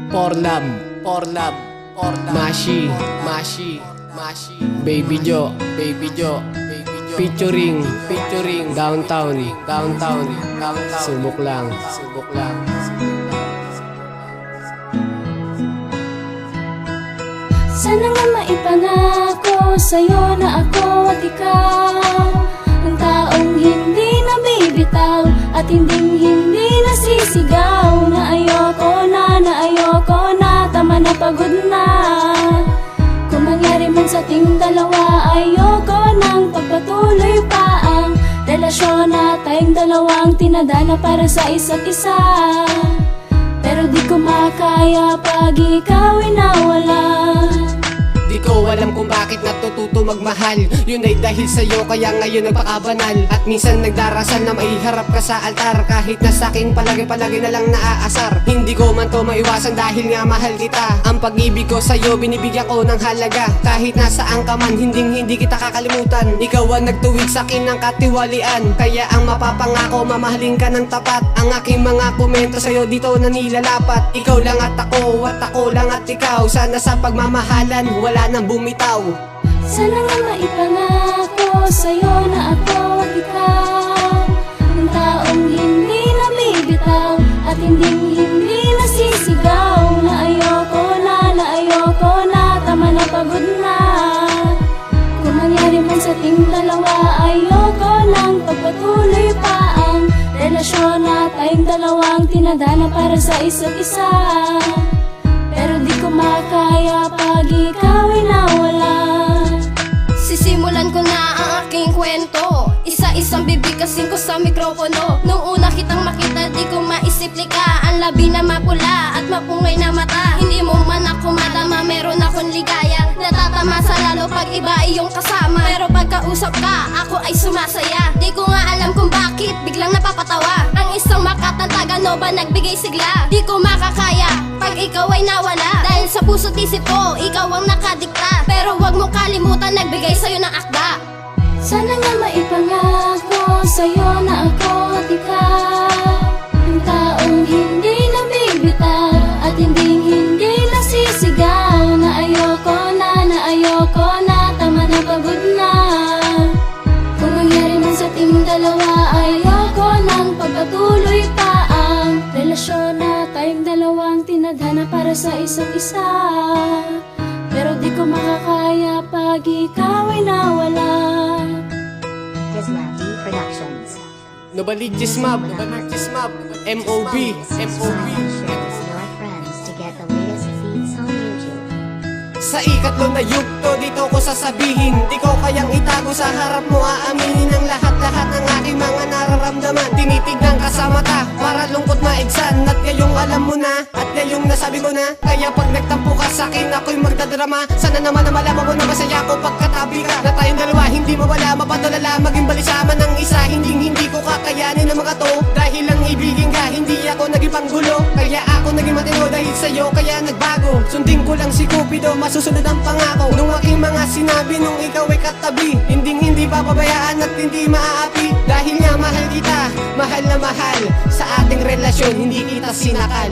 For love, for love, for love. Mashi, Mashi, Mashi. Baby Jo, Baby Jo, Baby Jo. Featuring, featuring. Downtown, downtown, downtown. Subok lang, subok lang. Sana nga maipangako sa'yo na ako at ikaw ang taong hindi nabibitaw at hindi nasisigaw. Na ayoko na, tama na, pagod na. Kung mangyari man sa ating dalawa, ayoko nang pagpatuloy pa ang relasyon na tayong dalawang tinadana para sa isa't isa. Pero di ko makaya pag ikaw ay nawala. Di ko alam kung bakit natututo magmahal. Yun ay dahil sa'yo kaya ngayon nagpakabanal. At minsan nagdarasal na maiharap ka sa altar. Kahit na sa'kin palagi na lang naaasar. Hindi ko man to maiwasan dahil nga mahal kita. Ang pag-ibig ko sa'yo binibigyan ko ng halaga. Kahit nasaan ka man hindi kita kakalimutan. Ikaw ang nagtuwid sa'kin ng katiwalian. Kaya ang mapapangako mamahalin ka ng tapat. Ang aking mga komento sa'yo dito na nilalapat. Ikaw lang at ako lang at ikaw. Sana sa pagmamahalan wala nang bumitaw. Sana nga maipangako sa'yo na ako at ikaw ang taong hindi nabibitaw at hindi nasisigaw. Na ayoko na, tama na, pagod na. Kung mangyari man sa ating dalawa, ayoko nang pagpatuloy pa ang relasyon na tayong dalawang tinadana para sa isa't isa. Pero di ko makaya pag ikaw ay nawala. Sisimulan ko na ang aking kwento. Isa-isang bibigkasin ko sa mikropono. Nung una kitang makita, di ko maisiplika. Ang labi na mapula at mapungay na mata. Hindi mo man ako madama, meron akong ligaya. Natatamasa lalo pag iba ay iyong kasama. Pero pagkausap ka, ako ay sumasaya. Di ko nga alam kung bakit, biglang napapatawa. Ang isang makatantag, ano ba nagbigay sigla? Di ko makakaya pag ikaw ay nawala. Dahil sa puso't isip ko, ikaw ang nakadikta. Pero wag mo kalimutan, nagbigay sa'yo ng akda. Sana nga maipangako sa'yo na ako at ikaw ang taong hindi nabibitaw at hindi nasisigaw. Na ayoko na, tama na, pagod na. Kung mangyari man sa ating dalawa, ayoko nang pagpatuloy pa ang relasyon na tayong dalawang tinadhana para sa isa't isa. Pero di ko makakaya pag ikaw ay nawala. Islandi Productions. Nobaligis Mab, Nobaligis Mab, MOB, MOB. Share with your friends to get the latest feeds on YouTube. Sa ikatlo na yugto dito ko sasabihin. Di ko kayang itago sa harap mo, aaminin ang lahat-lahat ng aking mga nararamdaman. Tinitignan ka sa mata para lungkot maigsan. At ngayong alam mo na, at ngayong nasabi ko na. Kaya pag nagtampo ka sa'kin, ako'y magdadrama. Sana naman na malaman mo na masaya ko pagkatabi ka. Na tayong dalawa hindi mawala, mapatulala, maging balisama ng isa. Hindi ko kakayanin na makato. Dahil lang ibigin ka, hindi ako naging panggulo. Kaya ako naging matino dahil sa'yo, kaya nagbago. Sundin ko lang si Cupido, masusunod ang pangako. Nung aking mga sinabi, nung ikaw ay katabi, hindi papabayaan at hindi maaapi. Dahil nga mahal kita, mahal na mahal. Sa ating relasyon, hindi kita sinakal.